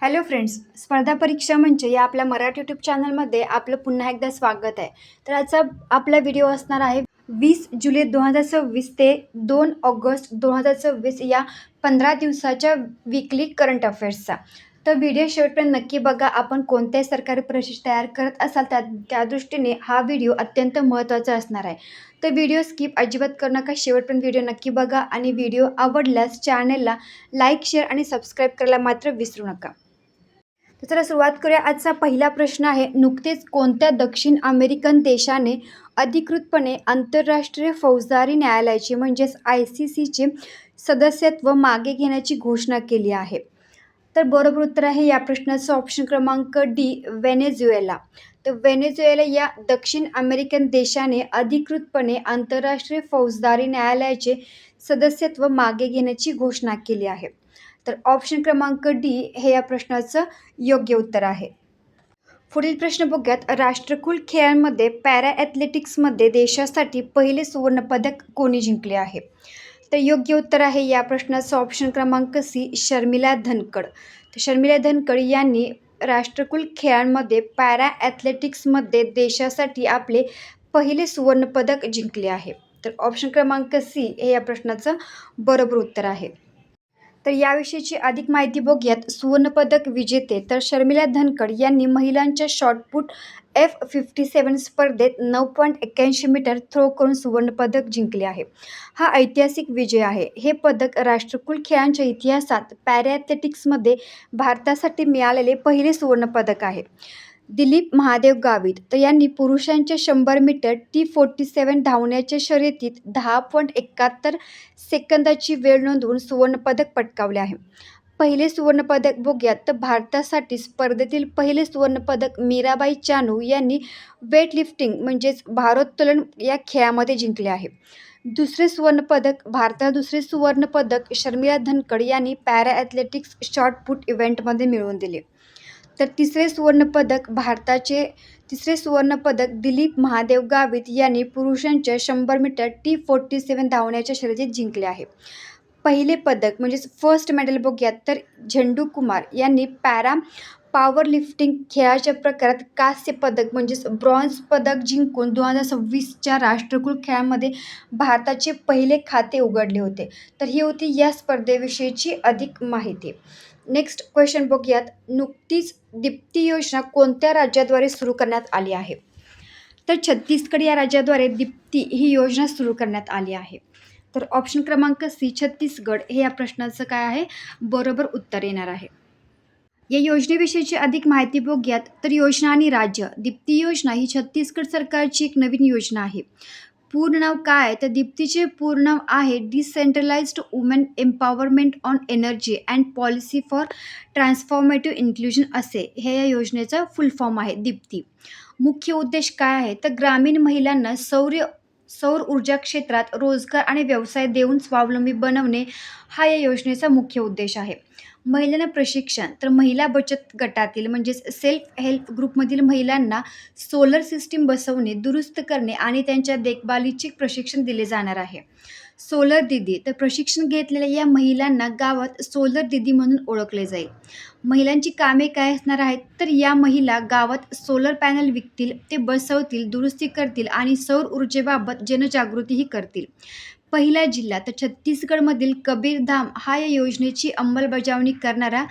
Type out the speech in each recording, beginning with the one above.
Hello friends, स्पर्धा परीक्षा मंच या आपल्या मराठी यूट्यूब चॅनलमध्ये आपलं पुन्हा एकदा स्वागत आहे. तर आजचा आपला व्हिडिओ असणार आहे 20 जुलै 2026 ते 2 ऑगस्ट 2026 या 15 दिवसाच्या वीकली करंट अफेअर्सचा. तर व्हिडिओ शेवटपर्यंत नक्की बघा. आपण कोणत्याही सरकारी परीक्षा तयार करत असाल त्या दृष्टीने हा व्हिडिओ अत्यंत महत्त्वाचा असणार आहे. तर व्हिडिओ स्किप अजिबात करू नका. शेवटपर्यंत व्हिडिओ नक्की बघा आणि व्हिडिओ आवडल्यास चॅनलला लाईक, शेअर आणि सबस्क्राईब करायला मात्र विसरू नका. तर चला सुरुवात करूया. आजचा पहिला प्रश्न आहे, नुकतेच कोणत्या दक्षिण अमेरिकन देशाने अधिकृतपणे आंतरराष्ट्रीय फौजदारी न्यायालयाचे म्हणजेच ICCचे सदस्यत्व मागे घेण्याची घोषणा केली आहे? तर बरोबर उत्तर आहे या प्रश्नाचं ऑप्शन क्रमांक डी, व्हेनेझुएला. तर व्हेनेझुएला या दक्षिण अमेरिकन देशाने अधिकृतपणे आंतरराष्ट्रीय फौजदारी न्यायालयाचे सदस्यत्व मागे घेण्याची घोषणा केली आहे. तर ऑप्शन क्रमांक डी हे या प्रश्नाचं योग्य उत्तर आहे. पुढील प्रश्न बघूयात. राष्ट्रकुल खेळांमध्ये पॅरा ॲथलेटिक्समध्ये देशासाठी पहिले सुवर्णपदक कोणी जिंकले आहे? तर योग्य उत्तर आहे या प्रश्नाचं ऑप्शन क्रमांक सी, शर्मिला धनखड. तर शर्मिला धनखड यांनी राष्ट्रकुल खेळांमध्ये पॅरा ॲथलेटिक्समध्ये देशासाठी आपले पहिले सुवर्णपदक जिंकले आहे. तर ऑप्शन क्रमांक सी हे या प्रश्नाचं बरोबर उत्तर आहे. तर याविषयीची अधिक माहिती बघूयात. सुवर्णपदक विजेते तर शर्मिला धनखड यांनी महिलांच्या शॉटपुट F57 स्पर्धेत 9.81 मीटर थ्रो करून सुवर्णपदक जिंकले आहे. हा ऐतिहासिक विजय आहे. हे पदक राष्ट्रकुल खेळांच्या इतिहासात पॅरा ॲथलेटिक्समध्ये भारतासाठी मिळालेले पहिले सुवर्णपदक आहे. दिलीप महादेव गावित तर यांनी पुरुषांच्या 100 मीटर T47 धावण्याच्या शर्यतीत 10.71 सेकंदाची वेळ नोंदवून सुवर्णपदक पटकावले आहे. पहिले सुवर्णपदक बघूयात. तर भारतासाठी स्पर्धेतील पहिले सुवर्णपदक मीराबाई चानू यांनी वेटलिफ्टिंग म्हणजेच भारोत्तोलन या खेळामध्ये जिंकले आहे. दुसरे सुवर्णपदक शर्मिला धनखड यांनी पॅरा ॲथलेटिक्स शॉटपुट इव्हेंटमध्ये मिळवून दिले. तर तिसरे सुवर्णपदक दिलीप महादेव गावित यांनी पुरुषांच्या 100 मीटर T47 धावण्याच्या शर्यतीत जिंकले आहे. पहिले पदक म्हणजेच फर्स्ट मेडल बघूयात. तर झेंडू कुमार यांनी पॅरा पॉवर लिफ्टिंग खेळाच्या प्रकारात कांस्य पदक म्हणजेच ब्रॉन्झ पदक जिंकून 2026च्या राष्ट्रकुल खेळांमध्ये भारताचे पहिले खाते उघडले होते. तर ही होती या स्पर्धेविषयीची अधिक माहिती. नेक्स्ट क्वेश्चन बघूयात. नुकतीच दीप्ती योजना कोणत्या राज्याद्वारे सुरू करण्यात आली आहे? तर छत्तीसगड या राज्याद्वारे दीप्ती ही योजना सुरू करण्यात आली आहे. तर ऑप्शन क्रमांक सी, छत्तीसगड हे या प्रश्नाचं काय आहे? बरोबर उत्तर येणार आहे. या योजनेविषयीची अधिक माहिती बघूयात. तर योजना आणि राज्य. दीप्ती योजना ही छत्तीसगड सरकारची एक नवीन योजना आहे. पूर्ण नाव काय आहे? तर दीप्तीचे पूर्ण नाव आहे decentralized women empowerment on energy and policy for transformative inclusion असे हे या योजनेचा फुल फॉर्म आहे दीप्ती. मुख्य उद्देश काय आहे? तर ग्रामीण महिलांना सौर ऊर्जा क्षेत्रात रोजगार आणि व्यवसाय देऊन स्वावलंबी बनवणे हा या योजनेचा मुख्य उद्देश आहे. महिलांना प्रशिक्षण. तर महिला बचत गटातील म्हणजेच सेल्फ हेल्प ग्रुपमधील महिलांना सोलर सिस्टीम बसवणे, दुरुस्त करणे आणि त्यांच्या देखभालीचे प्रशिक्षण दिले जाणार आहे. सोलर दीदी. तर प्रशिक्षण घेतलेल्या या महिलांना गावात सोलर दीदी म्हणून ओळखले जाईल. महिलांची कामे काय असणार आहेत? तर या महिला गावात सोलर पॅनल विकतील, ते बसवतील, दुरुस्ती करतील आणि सौर ऊर्जेबाबत जनजागृतीही करतील. पहिला जिल्हा. तर छत्तीसगडमधील कबीरधाम हा या योजनेची अंमलबजावणी करणारा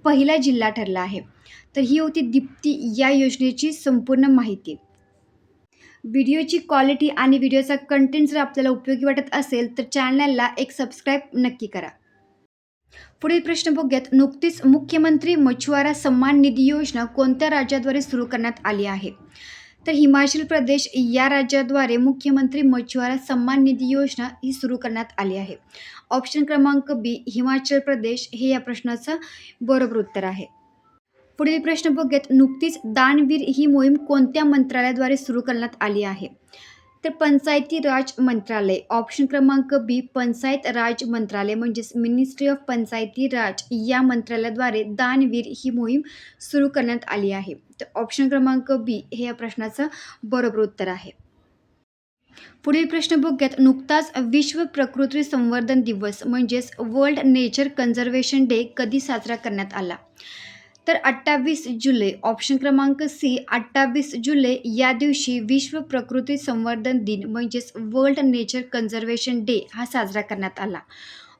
पहिला जिल्हा ठरला आहे. तर ही होती दीप्ती या योजनेची संपूर्ण माहिती. व्हिडिओची क्वालिटी आणि व्हिडिओचा कंटेंट जर आपल्याला उपयोगी वाटत असेल तर चॅनलला एक सबस्क्राईब नक्की करा. पुढील प्रश्न बघूयात. नुकतीच मुख्यमंत्री मछुआरा सन्मान निधी योजना कोणत्या राज्याद्वारे सुरू करण्यात आली आहे? तर हिमाचल प्रदेश या राज्याद्वारे मुख्यमंत्री मछुआरा सन्मान निधी योजना ही सुरू करण्यात आली आहे. ऑप्शन क्रमांक बी, हिमाचल प्रदेश हे या प्रश्नाचं बरोबर उत्तर आहे. पुढील प्रश्न बघूयात. नुकतीच दानवीर ही मोहीम कोणत्या मंत्रालयाद्वारे सुरू करण्यात आली आहे? तर पंचायती राज मंत्रालय. ऑप्शन क्रमांक बी, पंचायत राज मंत्रालय म्हणजेच मिनिस्ट्री ऑफ पंचायती राज या मंत्रालयाद्वारे दानवीर ही मोहीम सुरू करण्यात आली आहे. तर ऑप्शन क्रमांक बी हे या प्रश्नाचं बरोबर उत्तर आहे. पुढील प्रश्न बघूयात. नुकताच विश्व प्रकृती संवर्धन दिवस म्हणजेच वर्ल्ड नेचर कन्झर्वेशन डे कधी साजरा करण्यात आला? तर 28 जुलै ऑप्शन क्रमांक सी 28 जुलै या दिवशी विश्व प्रकृती संवर्धन दिन म्हणजेच वर्ल्ड नेचर कन्झर्वेशन डे हा साजरा करण्यात आला.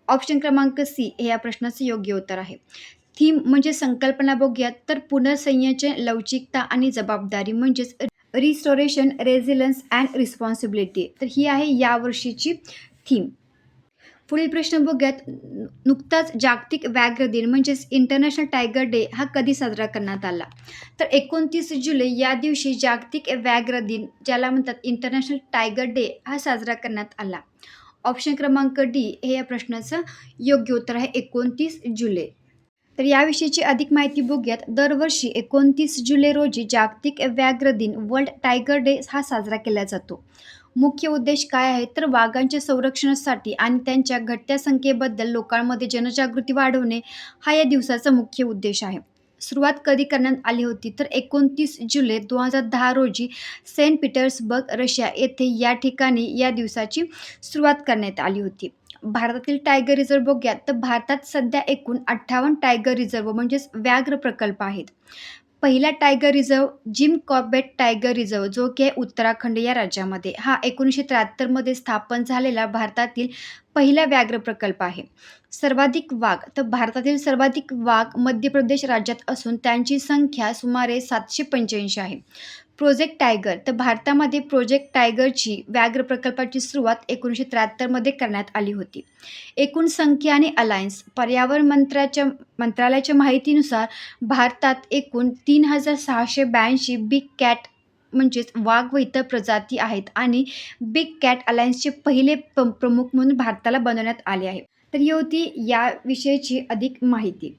ऑप्शन क्रमांक सी हे या प्रश्नाचं योग्य उत्तर आहे. थीम म्हणजे संकल्पना बघूयात तर पुनर्संयोजन, लवचिकता आणि जबाबदारी म्हणजेच रिस्टोरेशन, रेझिलन्स अँड रिस्पॉन्सिबिलिटी. तर ही आहे यावर्षीची थीम. पुढील प्रश्न बघूयात. नुकताच जागतिक व्याघ्र दिन म्हणजेच इंटरनॅशनल टायगर डे हा कधी साजरा करण्यात आला? तर 29 जुलै या दिवशी जागतिक व्याघ्र दिन, ज्याला म्हणतात इंटरनॅशनल टायगर डे, हा साजरा करण्यात आला. ऑप्शन क्रमांक डी हे या प्रश्नाचं योग्य उत्तर आहे, 29 जुलै. तर याविषयीची अधिक माहिती बघूयात. दरवर्षी 29 जुलै रोजी जागतिक व्याघ्र दिन, वर्ल्ड टायगर डे हा साजरा केला जातो. मुख्य उद्देश काय आहे तर वाघांच्या संरक्षणासाठी आणि त्यांच्या घटत्या संख्येबद्दल लोकांमध्ये जनजागृती वाढवणे हा या दिवसाचा मुख्य उद्देश आहे. सुरुवात कधी करण्यात आली होती तर 29 जुलै 2010 रोजी सेंट पीटर्सबर्ग, रशिया येथे या ठिकाणी या दिवसाची सुरुवात करण्यात आली होती. भारतातील टायगर रिझर्व बघूयात तर भारतात सध्या एकूण 58 टायगर रिझर्व म्हणजेच व्याघ्र प्रकल्प आहेत. पहिला tiger reserve Jim Corbett tiger reserve, जो की आहे उत्तराखंड या राज्यामध्ये, हा 1973 मध्ये स्थापन झालेला भारतातील पहिला व्याघ्र प्रकल्प आहे. सर्वाधिक वाघ तर भारतातील सर्वाधिक वाघ मध्य प्रदेश राज्यात असून त्यांची संख्या सुमारे 785 आहे. प्रोजेक्ट टायगर तर भारतामध्ये प्रोजेक्ट टायगरची व्याघ्र प्रकल्पाची सुरुवात 1973 मध्ये करण्यात आली होती. एकूण संख्या आणि अलायन्स पर्यावरण मंत्रालयाच्या माहितीनुसार भारतात एकूण 3682 बिग कॅट म्हणजेच वाघ व इतर प्रजाती आहेत आणि बिग कॅट अलायन्सचे पहिले प्रमुख म्हणून भारताला बनवण्यात आले आहे. तर ही होती याविषयीची अधिक माहिती.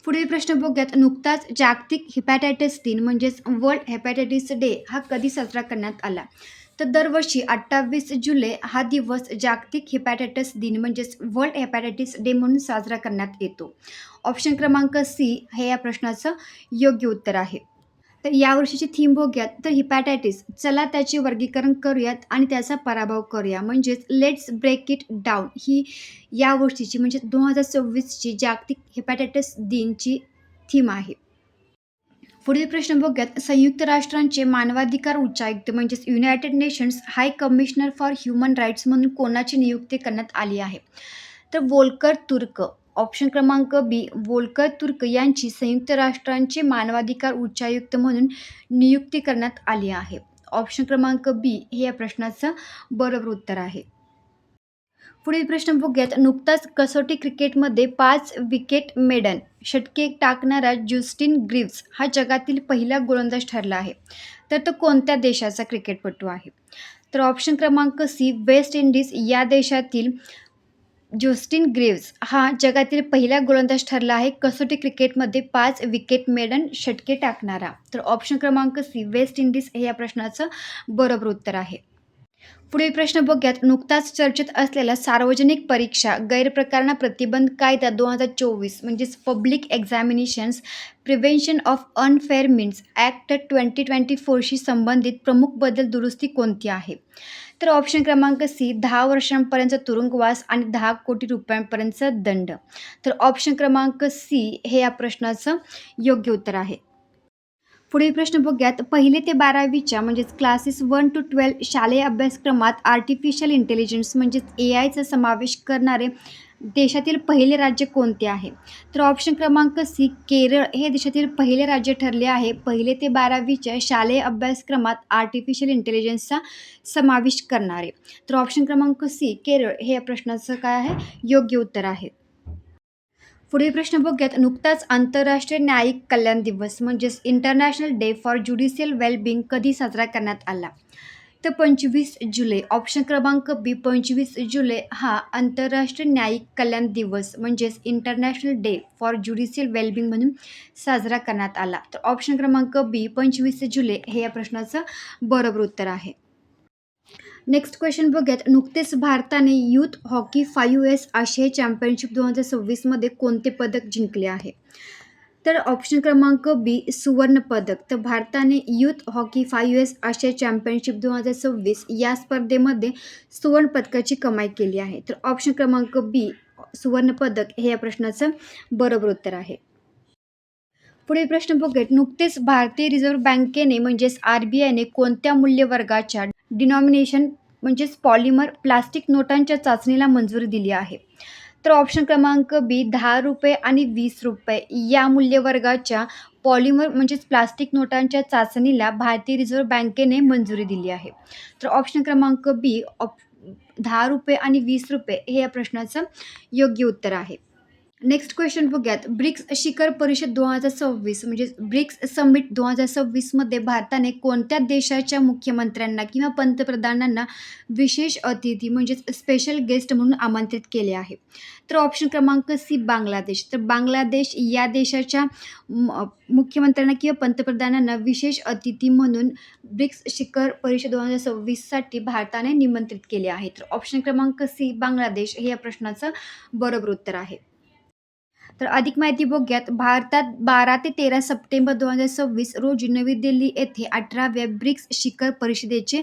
पुढील प्रश्न बघूयात. नुकताच जागतिक हिपॅटायटिस दिन म्हणजेच वर्ल्ड हेपॅटायटिस डे हा कधी साजरा करण्यात आला? तर दरवर्षी 28 जुलै हा दिवस जागतिक हिपॅटायटिस दिन म्हणजेच वर्ल्ड हेपॅटायटिस डे म्हणून साजरा करण्यात येतो. ऑप्शन क्रमांक सी हे या प्रश्नाचं योग्य उत्तर आहे. तर यावर्षीची थीम बघूयात तर हिपॅटायटिस, चला त्याचे वर्गीकरण करूयात आणि त्याचा पराभव करूया म्हणजेच लेट्स ब्रेक इट डाऊन, ही या वर्षीची म्हणजे 2026ची जागतिक हिपॅटायटिस दिनची थीम आहे. पुढील प्रश्न बघूयात. संयुक्त राष्ट्रांचे मानवाधिकार उच्चायुक्त म्हणजेच United Nations High Commissioner for Human Rights म्हणून कोणाची नियुक्ती करण्यात आली आहे? तर वोल्कर तुर्क. ऑप्शन क्रमांक बी वोल्कर तुर्क यांची संयुक्त राष्ट्रांचे मानवाधिकार उच्चायुक्त म्हणून नियुक्ती करण्यात आली आहे. ऑप्शन क्रमांक बी हे या प्रश्नाचं बरोबर उत्तर आहे. पुढील प्रश्न बघूयात. नुकताच कसोटी क्रिकेटमध्ये 5 विकेट मेडन षटके टाकणारा जस्टिन ग्रीव्हज हा जगातील पहिला गोलंदाज ठरला आहे. तर तो कोणत्या देशाचा क्रिकेटपटू आहे? तर ऑप्शन क्रमांक सी वेस्ट इंडिज या देशातील जस्टिन ग्रीव्हज हा जगातील पहिला गोलंदाज ठरला आहे कसोटी क्रिकेटमध्ये 5 विकेट मेडन षटके टाकणारा. तर ऑप्शन क्रमांक सी वेस्ट इंडिज हे या प्रश्नाचं बरोबर उत्तर आहे. पुढील प्रश्न बघूयात. नुकताच चर्चेत असलेला सार्वजनिक परीक्षा गैरप्रकारांना प्रतिबंध कायदा 2024 म्हणजेच public examinations prevention of unfair means act 2024शी संबंधित प्रमुख बदल दुरुस्ती कोणती आहे? तर ऑप्शन क्रमांक सी 10 वर्षांपर्यंत तुरुंगवास आणि 10 कोटी रुपयांपर्यंतचा दंड. तर ऑप्शन क्रमांक सी हे या प्रश्नाचं योग्य उत्तर आहे. पुढील प्रश्न बघूयात. 1 ते 12वीच्या म्हणजेच क्लासेस 1 to 12 शालेय अभ्यासक्रमात आर्टिफिशियल इंटेलिजन्स म्हणजेच AIचा समावेश करणारे देशातील पहिले राज्य कोणते आहे? तर ऑप्शन क्रमांक सी केरळ हे देशातील पहिले राज्य ठरले आहे 1 ते 12वीच्या शालेय अभ्यासक्रमात आर्टिफिशियल इंटेलिजन्सचा समावेश करणारे. तर ऑप्शन क्रमांक सी केरळ हे या प्रश्नाचं काय आहे? योग्य उत्तर आहे. पुढील प्रश्न बघूयात. नुकताच आंतरराष्ट्रीय न्यायिक कल्याण दिवस म्हणजेच international day for judicial wellbeing कधी साजरा करण्यात आला? तर 25 जुलै. ऑप्शन क्रमांक बी 25 जुलै हा आंतरराष्ट्रीय न्यायिक कल्याण दिवस म्हणजेच international day for judicial wellbeing म्हणून साजरा करण्यात आला. तर ऑप्शन क्रमांक बी 25 जुलै हे या प्रश्नाचं बरोबर उत्तर आहे. नेक्स्ट क्वेश्चन बघूयात. नुकतेच भारताने यूथ हॉकी 5S आशियाई चॅम्पियनशिप 2026 मध्ये कोणते पदक जिंकले आहे? तर ऑप्शन क्रमांक बी सुवर्ण पदक. तर भारताने यूथ हॉकी 5S आशियाई चॅम्पियनशिप 2026 या स्पर्धेमध्ये सुवर्ण पदकाची कमाई केली आहे. तर ऑप्शन क्रमांक बी सुवर्ण पदक हे या प्रश्नाचं बरोबर उत्तर आहे. पुढील प्रश्न बघूयात. नुकतेच भारतीय रिझर्व्ह बँकेने म्हणजेच RBIने कोणत्या मूल्यवर्गाच्या डिनॉमिनेशन म्हणजेच पॉलिमर प्लास्टिक नोटांच्या चाचणीला मंजुरी दिली आहे? तर ऑप्शन क्रमांक बी 10 रुपये आणि 20 रुपये या मूल्यवर्गाच्या पॉलिमर म्हणजेच प्लास्टिक नोटांच्या चाचणीला भारतीय रिझर्व्ह बँकेने मंजुरी दिली आहे. तर ऑप्शन क्रमांक बी 10 रुपये आणि 20 रुपये हे या प्रश्नाचं योग्य उत्तर आहे. नेक्स्ट क्वेश्चन बघूयात. ब्रिक्स शिखर परिषद 2026 म्हणजे ब्रिक्स समिट 2026मध्ये भारताने कोणत्या देशाच्या मुख्यमंत्र्यांना किंवा पंतप्रधानांना विशेष अतिथी म्हणजेच स्पेशल गेस्ट म्हणून आमंत्रित केले आहे? तर ऑप्शन क्रमांक सी बांगलादेश. तर बांगलादेश या देशाच्या मुख्यमंत्र्यांना किंवा पंतप्रधानांना विशेष अतिथी म्हणून ब्रिक्स शिखर परिषद 2026साठी भारताने निमंत्रित केले आहे. तर ऑप्शन क्रमांक सी बांगलादेश हे या प्रश्नाचं बरोबर उत्तर आहे. तर अधिक माहिती बघूयात. भारतात 12 ते 13 सप्टेंबर 2026 रोजी नवी दिल्ली येथे 18व्या ब्रिक्स शिखर परिषदेचे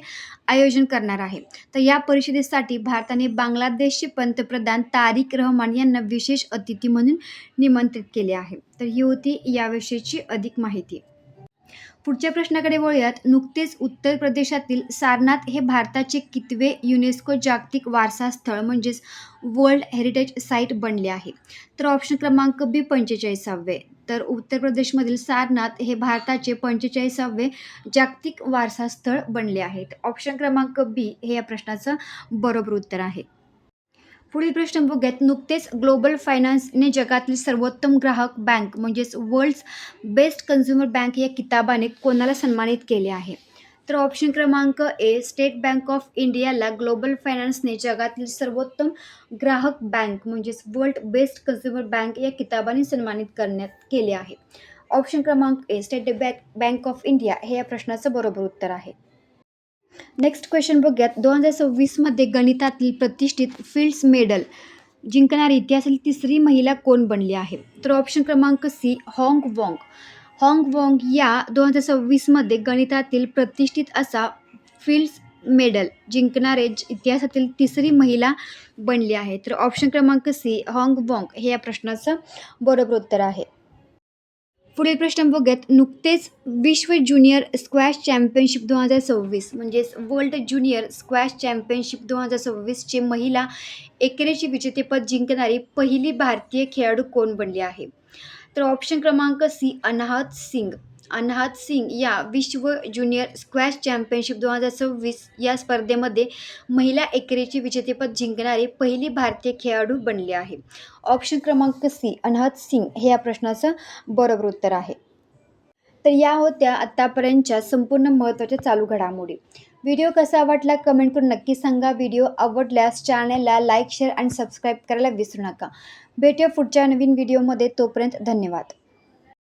आयोजन करणार आहे. तर या परिषदेसाठी भारताने बांगलादेशचे पंतप्रधान तारिक रहमान यांना विशेष अतिथी म्हणून निमंत्रित केले आहे. तर ही होती याविषयीची अधिक माहिती. पुढच्या प्रश्नाकडे वळूयात. नुकतेच उत्तर प्रदेशातील सारनाथ हे भारताचे कितवे युनेस्को जागतिक वारसा स्थळ म्हणजेच वर्ल्ड हेरिटेज साईट बनले आहे? तर ऑप्शन क्रमांक बी 45वे. तर उत्तर प्रदेशमधील सारनाथ हे भारताचे 45वे जागतिक वारसा स्थळ बनले आहे. ऑप्शन क्रमांक बी हे या प्रश्नाचं बरोबर उत्तर आहे. पुढील प्रश्न बघूयात. नुकतेच ग्लोबल फायनान्सने जगातील सर्वोत्तम ग्राहक बँक म्हणजेच वर्ल्ड्स बेस्ट कन्झ्युमर बँक या किताबाने कोणाला सन्मानित केले आहे? तर ऑप्शन क्रमांक ए स्टेट बँक ऑफ इंडियाला ग्लोबल फायनान्सने जगातील सर्वोत्तम ग्राहक बँक म्हणजेच वर्ल्ड बेस्ट कन्झ्युमर बँक या किताबाने सन्मानित करण्यात केले आहे. ऑप्शन क्रमांक ए स्टेट बँक ऑफ इंडिया हे या प्रश्नाचं बरोबर उत्तर आहे. नेक्स्ट क्वेश्चन बघूयात. 2026मध्ये गणितातील प्रतिष्ठित फिल्ड्स मेडल जिंकणारी इतिहासातील तिसरी महिला कोण बनली आहे? तर ऑप्शन क्रमांक C Hong Wang. Hong Wang या 2026मध्ये गणितातील प्रतिष्ठित असा फिल्ड्स मेडल जिंकणारे इतिहासातील तिसरी महिला बनली आहे. तर ऑप्शन क्रमांक सी हाँग वॉंग हे या प्रश्नाचं बरोबर उत्तर आहे. पुढील प्रश्न बघूयात. नुकतेच विश्व ज्युनियर स्क्वॅश चॅम्पियनशिप 2026 म्हणजेच वर्ल्ड ज्युनियर स्क्वॅश चॅम्पियनशिप 2026चे महिला एकेरीचे विजेतेपद जिंकणारी पहिली भारतीय खेळाडू कोण बनली आहे? तर ऑप्शन क्रमांक सी अनाहत सिंग. अनाहत सिंग या विश्व ज्युनियर स्क्वॅश चॅम्पियनशिप 2026 या स्पर्धेमध्ये महिला एकेरीचे विजेतेपद जिंकणारी पहिली भारतीय खेळाडू बनली आहे. ऑप्शन क्रमांक सी अनाहत सिंग हे या प्रश्नाचं बरोबर उत्तर आहे. तर या होत्या आत्तापर्यंतच्या संपूर्ण महत्त्वाच्या चालू घडामोडी. व्हिडिओ कसा वाटला कमेंट करून नक्की सांगा. व्हिडिओ आवडल्यास चॅनलला लाईक शेअर आणि सबस्क्राईब करायला विसरू नका. भेटूया पुढच्या नवीन व्हिडिओमध्ये. तोपर्यंत धन्यवाद.